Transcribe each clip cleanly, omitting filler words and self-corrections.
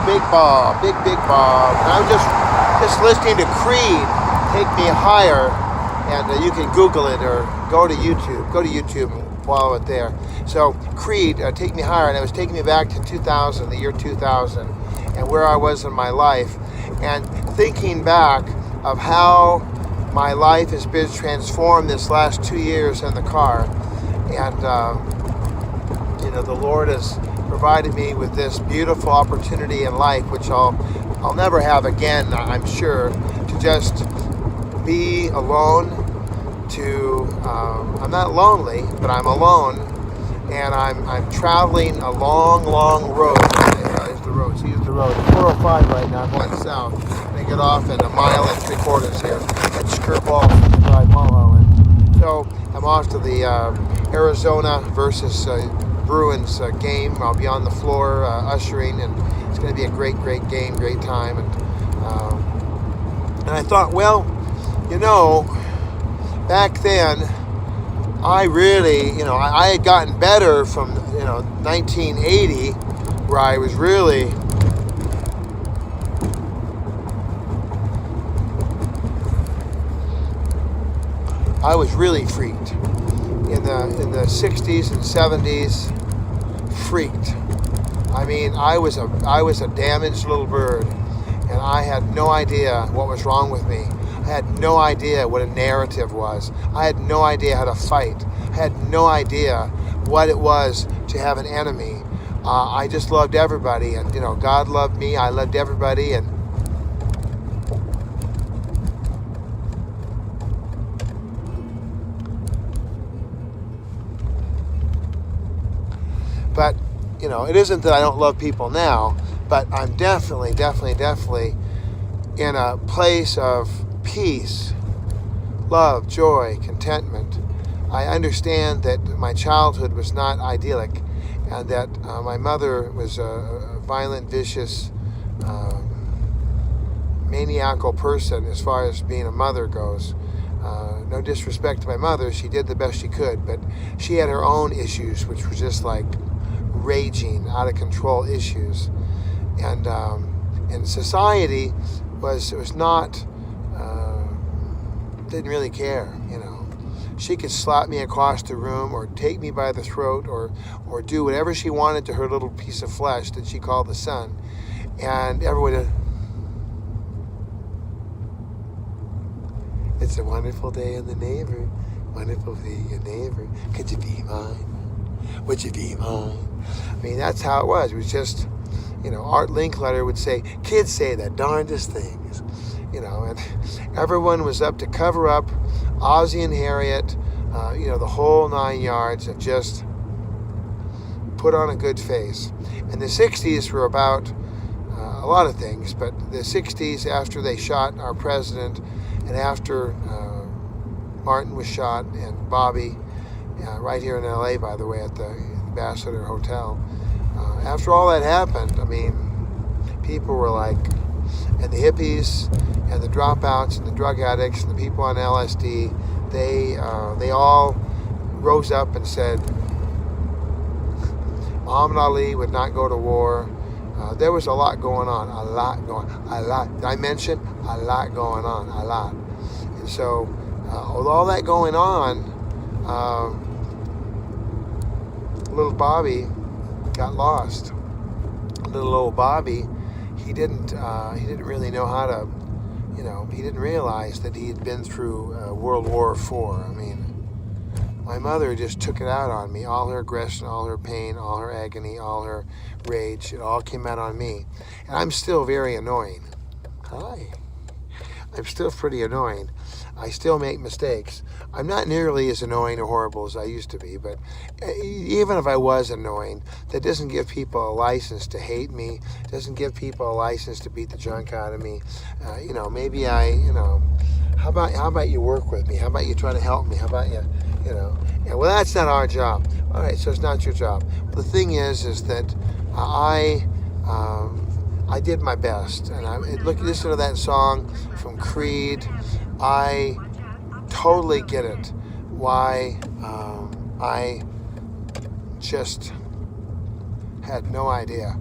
Big Bob, Big Bob. And I was just listening to Creed, Take Me Higher, and you can Google it or go to YouTube. Go to YouTube and follow it there. So Creed, Take Me Higher, and it was taking me back to 2000, the year 2000, and where I was in my life, and thinking back of how my life has been transformed this last 2 years in the car, and the Lord has provided me with this beautiful opportunity in life, which I'll never have again, I'm sure, to just be alone. I'm not lonely, but I'm alone, and I'm traveling a long road. Here's the road. See, here's the road. 405 right now. I'm going south. I'm going to get off in 1 3/4 miles here at Skirball Drive, Mulholland. So I'm off to the Arizona versus Bruins game. I'll be on the floor ushering, and it's going to be a great game, great time. And I thought, well, back then, I really, I had gotten better from, 1980, where I was really freaked. In the 60s and 70s, freaked. I mean, I was a damaged little bird, and I had no idea what was wrong with me. I had no idea what a narrative was. I had no idea how to fight. I had no idea what it was to have an enemy. I just loved everybody, and God loved me. I loved everybody, and but it isn't that I don't love people now, but I'm definitely in a place of peace, love, joy, contentment. I understand that my childhood was not idyllic, and that my mother was a violent, vicious, maniacal person as far as being a mother goes. No disrespect to my mother, she did the best she could, but she had her own issues, which were just like raging, out of control issues. And society was not, didn't really care, She could slap me across the room or take me by the throat or do whatever she wanted to her little piece of flesh that she called the son. And everyone, it's a wonderful day in the neighborhood. Wonderful day in the neighborhood. Could you be mine? Would you be mine? I mean, that's how it was. It was just, Art Linkletter would say, kids say the darndest things, and everyone was up to cover up Ozzie and Harriet, the whole 9 yards, of just put on a good face. And the 60s were about a lot of things, but the 60s, after they shot our president, and after Martin was shot, and Bobby, right here in LA, by the way, at the Ambassador Hotel, after all that happened, I mean, people were like, and the hippies, and the dropouts, and the drug addicts, and the people on LSD, they all rose up and said Muhammad Ali would not go to war. There was a lot going on, a lot. Did I mention a lot going on, a lot? And so, with all that going on, little Bobby got lost. Little old Bobby, he didn't really know how to, he didn't realize that he had been through World War IV. I mean, my mother just took it out on me. All her aggression, all her pain, all her agony, all her rage, it all came out on me. And I'm still very annoying. Hi. I'm still pretty annoying. I still make mistakes. I'm not nearly as annoying or horrible as I used to be, but even if I was annoying, that doesn't give people a license to hate me, doesn't give people a license to beat the junk out of me. Maybe how about you work with me? How about you try to help me? How about you, well, that's not our job. All right, so it's not your job. The thing is that I did my best, and listen to that song from Creed. I totally get it. Why I just had no idea.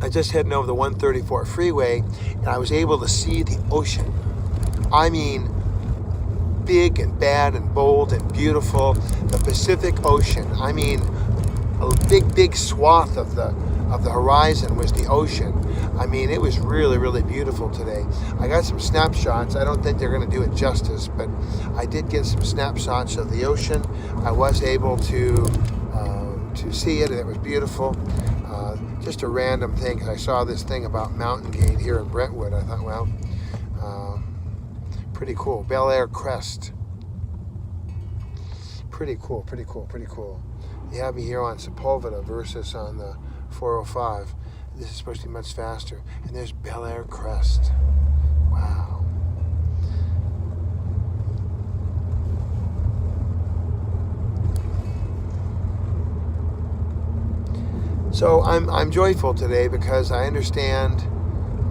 I just heading over the 134 freeway, and I was able to see the ocean. I mean, big and bad and bold and beautiful. The Pacific Ocean. I mean, a big swath of the horizon was the ocean. I mean, it was really, really beautiful today. I got some snapshots. I don't think they're going to do it justice, but I did get some snapshots of the ocean. I was able to see it, and it was beautiful. Just a random thing, because I saw this thing about Mountain Gate here in Brentwood. I thought, well, pretty cool. Bel Air Crest. Pretty cool. You have me here on Sepulveda versus on the 405. This is supposed to be much faster. And there's Bel Air Crest. Wow. So I'm joyful today because I understand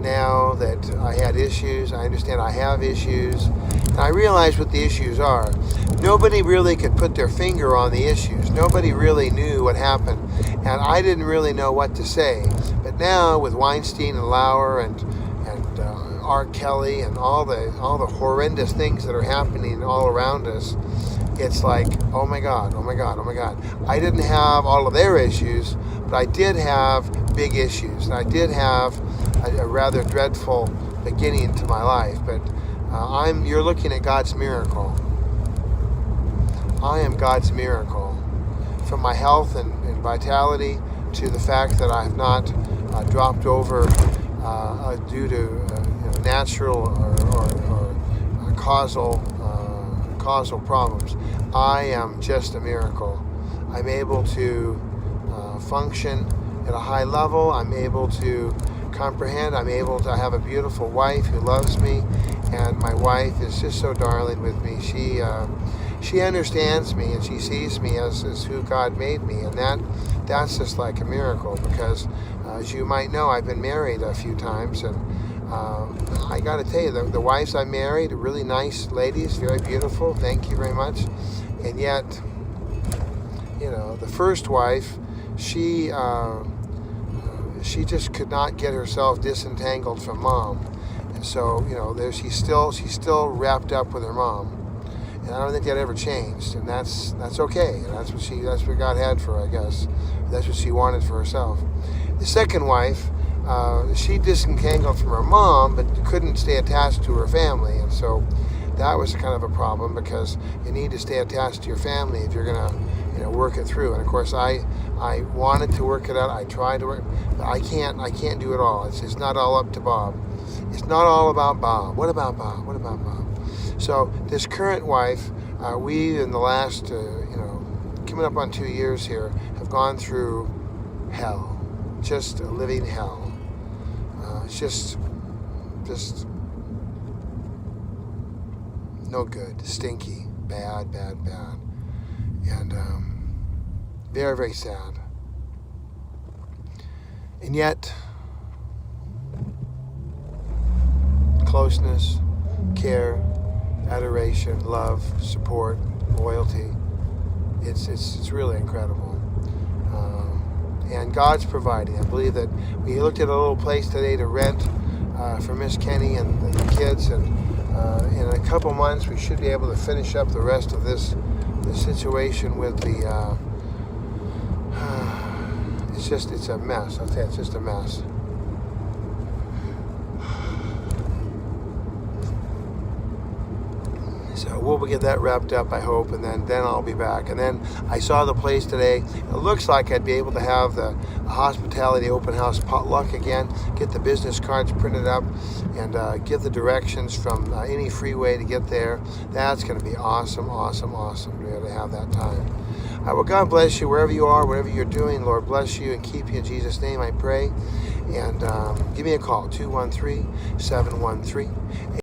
now that I had issues. I understand I have issues. And I realize what the issues are. Nobody really could put their finger on the issues. Nobody really knew what happened. And I didn't really know what to say. But now with Weinstein and Lauer and R. Kelly and all the horrendous things that are happening all around us, it's like, oh my God. I didn't have all of their issues, but I did have big issues. And I did have a rather dreadful beginning to my life. But you're looking at God's miracle. I am God's miracle. From my health and vitality to the fact that I have not dropped over due to natural or causal problems. I am just a miracle. I'm able to function at a high level. I'm able to comprehend. I'm able to have a beautiful wife who loves me, and my wife is just so darling with me. She understands me, and she sees me as who God made me, and that's just like a miracle, because as you might know, I've been married a few times, and I got to tell you, the wives I married are really nice ladies, very beautiful, thank you very much. And yet, the first wife, she just could not get herself disentangled from mom, and so she's still wrapped up with her mom. And I don't think that ever changed, and that's okay. And that's what God had for her, I guess. That's what she wanted for herself. The second wife, she disentangled from her mom, but couldn't stay attached to her family, and so that was kind of a problem, because you need to stay attached to your family if you're gonna, work it through. And of course, I wanted to work it out. I tried to work, but I can't do it all. It's not all up to Bob. It's not all about Bob. What about Bob? What about Bob? So this current wife, we in the last, coming up on 2 years here, have gone through hell, just a living hell. It's just no good, stinky, bad, and very, very sad. And yet, closeness, care, adoration, love, support, loyalty. It's really incredible. And God's providing. I believe that we looked at a little place today to rent for Miss Kenny and the kids, and in a couple months we should be able to finish up the rest of this situation with the it's a mess. I'll tell you, it's just a mess. So we'll get that wrapped up, I hope, and then I'll be back. And then I saw the place today. It looks like I'd be able to have the hospitality open house potluck again, get the business cards printed up, and give the directions from any freeway to get there. That's going to be awesome to be able to have that time. Well, God bless you wherever you are, whatever you're doing. Lord bless you and keep you in Jesus' name, I pray. And give me a call, 213-713